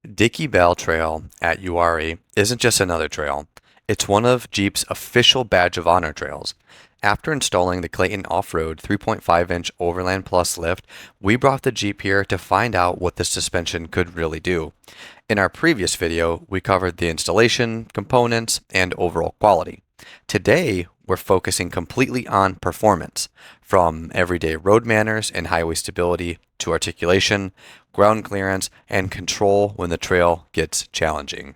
Dicky Bell Trail at Uwharrie isn't just another trail. It's one of Jeep's official badge of honor trails. After installing the Clayton Off Road 3.5-inch Overland Plus Lift, we brought the Jeep here to find out what this suspension could really do. In our previous video, we covered the installation, components, and overall quality. Today, we're focusing completely on performance, from everyday road manners and highway stability to articulation, ground clearance, and control when the trail gets challenging.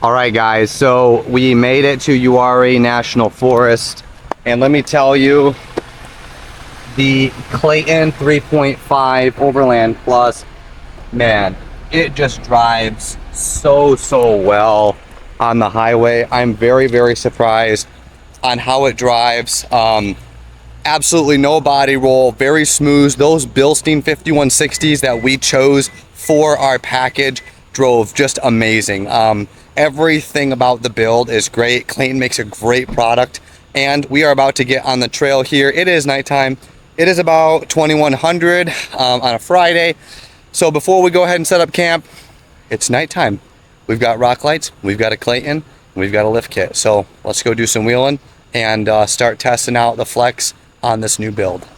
All right, guys, so we made it to Uwharrie National Forest, and let me tell you, the Clayton 3.5 Overland Plus, man, it just drives so well on the highway. I'm very surprised on how it drives. Absolutely no body roll, very smooth. Those Bilstein 5160s that we chose for our package drove just amazing. Everything about the build is great. Clayton makes a great product, and we are about to get on the trail here. It is nighttime. It is about 2100 on a Friday. So before we go ahead and set up camp, it's nighttime. We've got rock lights, we've got a Clayton, and we've got a lift kit. So let's go do some wheeling and start testing out the flex on this new build.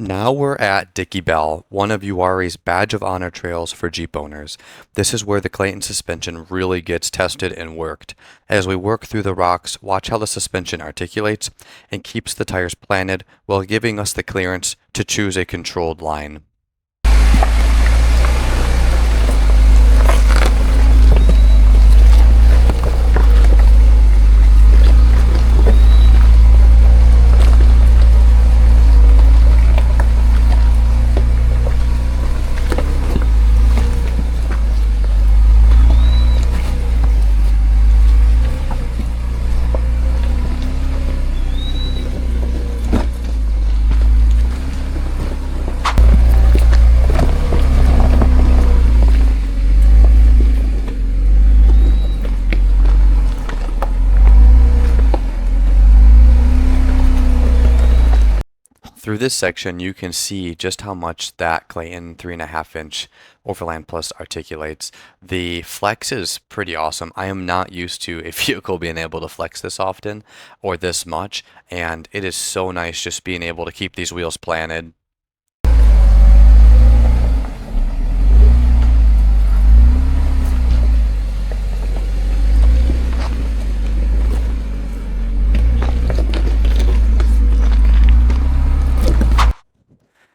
Now we're at Dicky Bell, one of Uwharrie's badge of honor trails for Jeep owners. This is where the Clayton suspension really gets tested and worked. As we work through the rocks, watch how the suspension articulates and keeps the tires planted while giving us the clearance to choose a controlled line. Through this section, you can see just how much that Clayton 3.5-inch Overland Plus articulates. The flex is pretty awesome. I am not used to a vehicle being able to flex this often or this much, and it is so nice just being able to keep these wheels planted.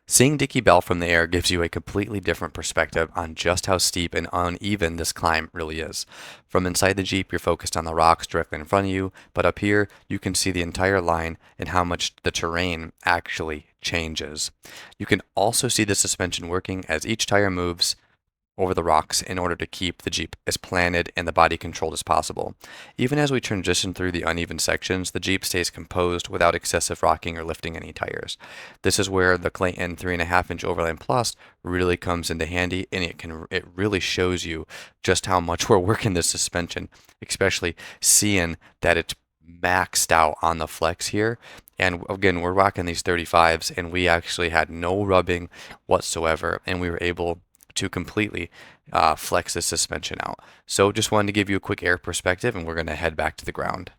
Seeing Dicky Bell from the air gives you a completely different perspective on just how steep and uneven this climb really is. From inside the Jeep, you're focused on the rocks directly in front of you, but up here, you can see the entire line and how much the terrain actually changes. You can also see the suspension working as each tire moves over the rocks in order to keep the Jeep as planted and the body controlled as possible. Even as we transition through the uneven sections, the Jeep stays composed without excessive rocking or lifting any tires. This is where the Clayton 3.5-inch Overland Plus really comes into handy, and it really shows you just how much we're working this suspension, especially seeing that it's maxed out on the flex here. And again, we're rocking these 35s, and we actually had no rubbing whatsoever, and we were able to completely flex the suspension out. So just wanted to give you a quick air perspective, and we're going to head back to the ground.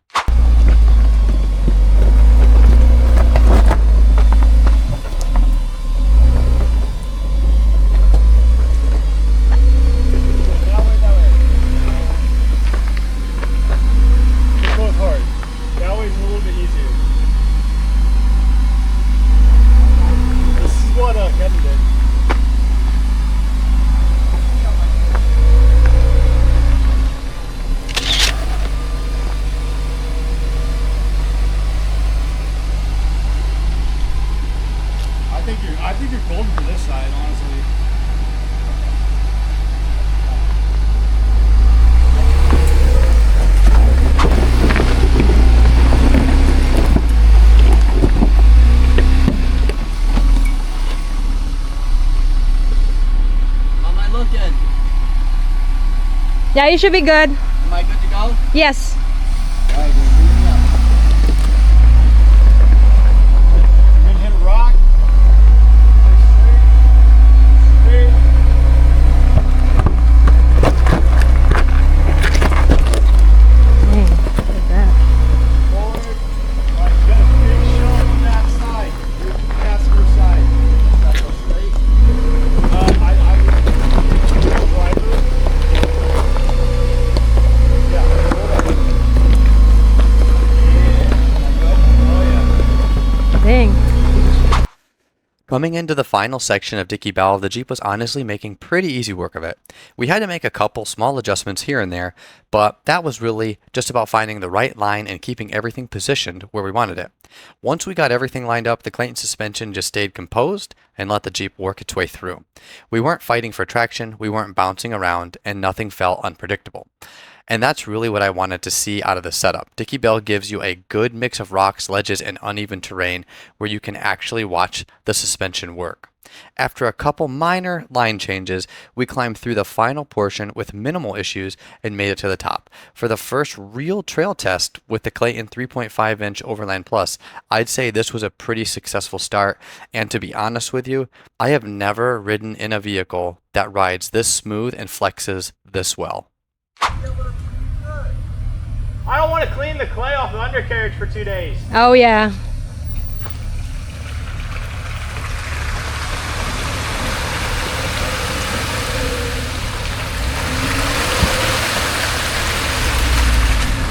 I think you're golden for this side, honestly. How am I looking? Yeah, you should be good. Am I good to go? Yes. All right, dude, lead me up. You're gonna hit a rock. Straight. Dang, look at that. Forward. All right, you got a big shove on that side. Your passenger side. That go straight. Driver. Yeah, hold up. Oh yeah. Dang. Coming into the final section of Dicky Bell, the Jeep was honestly making pretty easy work of it. We had to make a couple small adjustments here and there, but that was really just about finding the right line and keeping everything positioned where we wanted it. Once we got everything lined up, the Clayton suspension just stayed composed and let the Jeep work its way through. We weren't fighting for traction, we weren't bouncing around, and nothing felt unpredictable. And that's really what I wanted to see out of the setup. Dicky Bell gives you a good mix of rocks, ledges, and uneven terrain where you can actually watch the suspension work. After a couple minor line changes, we climbed through the final portion with minimal issues and made it to the top. For the first real trail test with the Clayton 3.5-inch Overland Plus, I'd say this was a pretty successful start, and to be honest with you, I have never ridden in a vehicle that rides this smooth and flexes this well. I don't want to clean the clay off the undercarriage for 2 days. Oh yeah.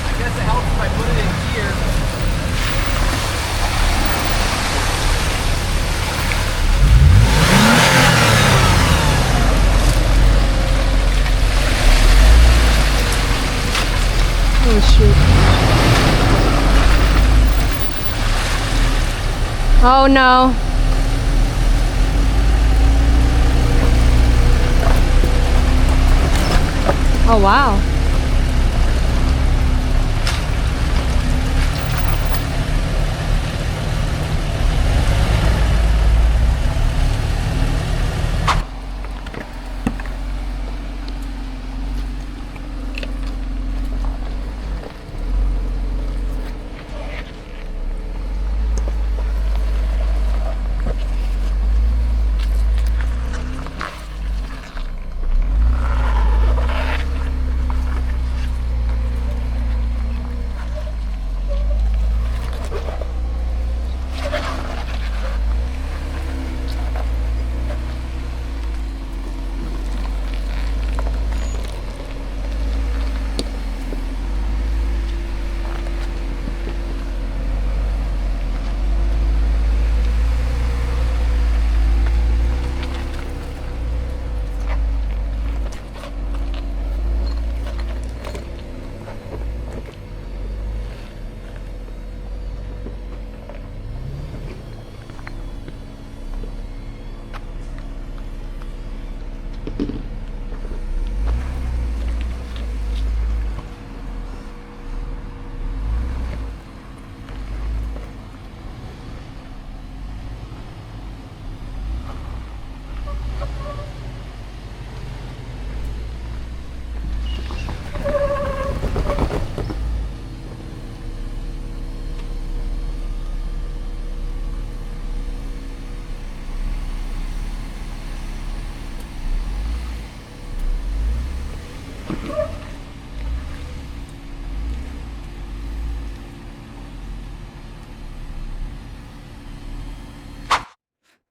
I guess it helps if I put it in gear. Oh shoot. Oh no. Oh wow.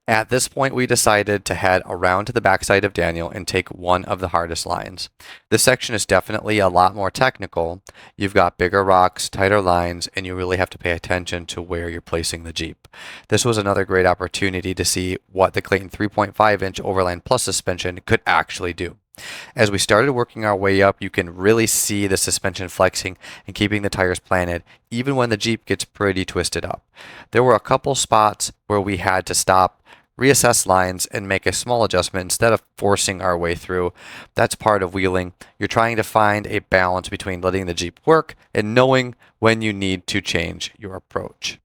At this point, we decided to head around to the backside of Daniel and take one of the hardest lines. This section is definitely a lot more technical. You've got bigger rocks, tighter lines, and you really have to pay attention to where you're placing the Jeep. This was another great opportunity to see what the Clayton 3.5-inch Overland Plus suspension could actually do. As we started working our way up, you can really see the suspension flexing and keeping the tires planted, even when the Jeep gets pretty twisted up. There were a couple spots where we had to stop, reassess lines, and make a small adjustment instead of forcing our way through. That's part of wheeling. You're trying to find a balance between letting the Jeep work and knowing when you need to change your approach.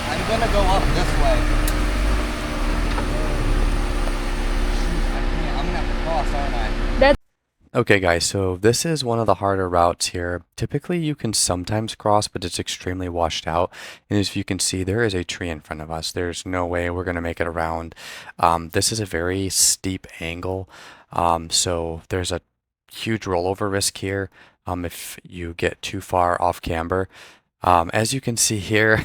I'm gonna go up this way. I'm gonna have to cross, aren't I? Okay guys, so this is one of the harder routes here. Typically you can sometimes cross, but it's extremely washed out. And as you can see, there is a tree in front of us. There's no way we're going to make it around. This is a very steep angle, so there's a huge rollover risk here if you get too far off camber. As you can see here,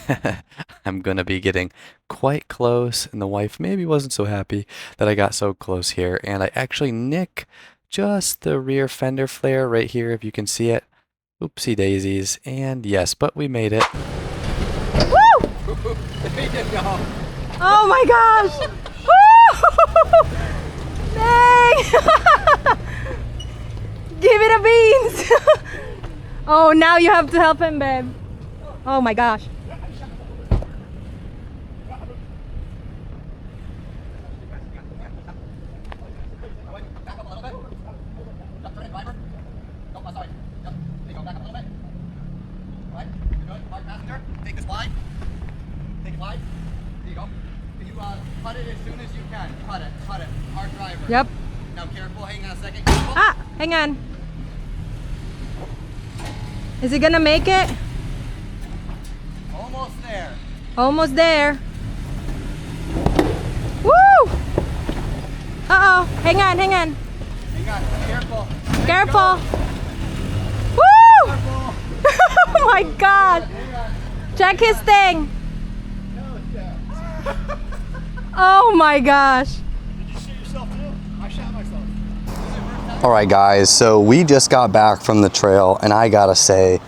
I'm going to be getting quite close, and the wife maybe wasn't so happy that I got so close here, and I actually nick just the rear fender flare right here, if you can see it. Oopsie daisies, and yes, but we made it. Woo! Oh my gosh! Woo! Dang! Give it a beans! Oh, now you have to help him, babe. Oh my gosh. Take this wide. Take it wide. There you go. Can you cut it as soon as you can? Cut it. Cut it. Hard driver. Yep. Now careful. Hang on a second. Ah, hang on. Is he gonna make it? Almost there. Almost there. Woo! Uh-oh. Hang on, hang on. Hang on. Careful. Careful. Woo! Careful. Oh my god. Check his thing. Oh my gosh. Did you shoot yourself too? I shot myself. All right, guys. So we just got back from the trail, and I gotta say,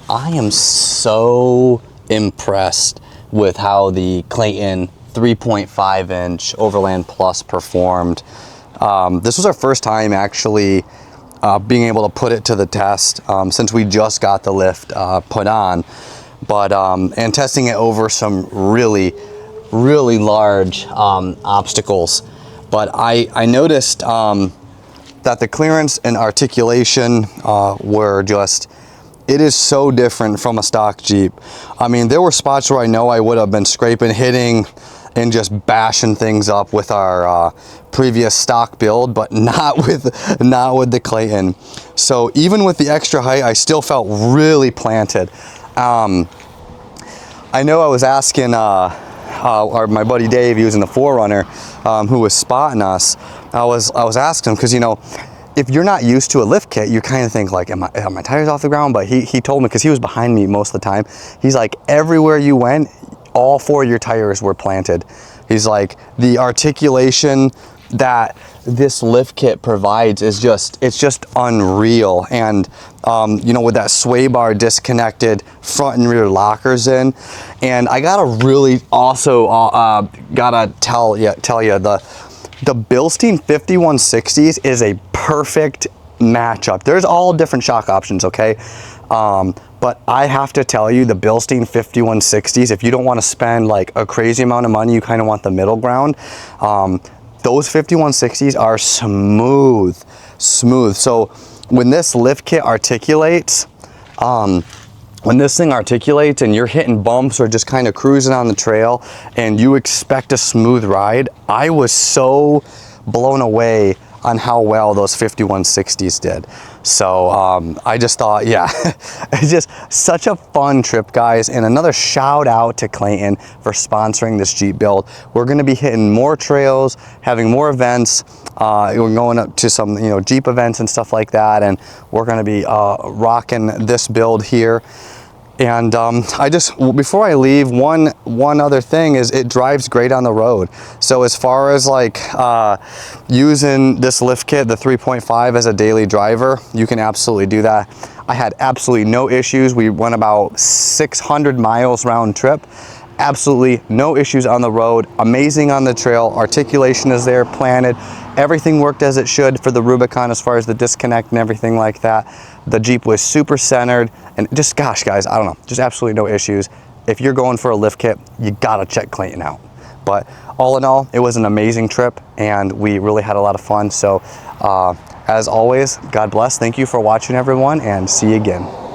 I am so impressed with how the Clayton 3.5-inch Overland Plus performed. This was our first time actually being able to put it to the test since we just got the lift put on, but and testing it over some really large obstacles. But I noticed that the clearance and articulation were just, it is so different from a stock Jeep. I mean, there were spots where I know I would have been scraping, hitting, and just bashing things up with our previous stock build, but not with the Clayton. So even with the extra height, I still felt really planted. I know I was asking my buddy Dave, he was in the 4Runner, who was spotting us. I was asking him, because you know, if you're not used to a lift kit, you kind of think like, are my tires off the ground? But he told me, because he was behind me most of the time, he's like, everywhere you went, all 4 of your tires were planted. He's like, the articulation that this lift kit provides is it's just unreal. And you know, with that sway bar disconnected, front and rear lockers in, and I gotta really also gotta tell you the Bilstein 5160s is a perfect matchup. There's all different shock options, okay? But I have to tell you, the Bilstein 5160s, if you don't want to spend like a crazy amount of money, you kind of want the middle ground, those 5160s are smooth. So when this lift kit articulates, when this thing articulates and you're hitting bumps or just kind of cruising on the trail and you expect a smooth ride, I was so blown away on how well those 5160s did. So I just thought, yeah, it's just such a fun trip, guys. And another shout out to Clayton for sponsoring this Jeep build. We're going to be hitting more trails, having more events. We're going up to some, you know, Jeep events and stuff like that, and we're going to be rocking this build here. And I just, before I leave, one other thing is it drives great on the road. So as far as like using this lift kit, the 3.5 as a daily driver, you can absolutely do that. I had absolutely no issues. We went about 600 miles round trip. Absolutely no issues on the road. Amazing on the trail. Articulation is there, planted. Everything worked as it should for the Rubicon as far as the disconnect and everything like that. The Jeep was super centered, and just, gosh, guys, I don't know, just absolutely no issues. If you're going for a lift kit, you gotta check Clayton out. But all in all, it was an amazing trip, and we really had a lot of fun. So as always, God bless. Thank you for watching, everyone, and see you again.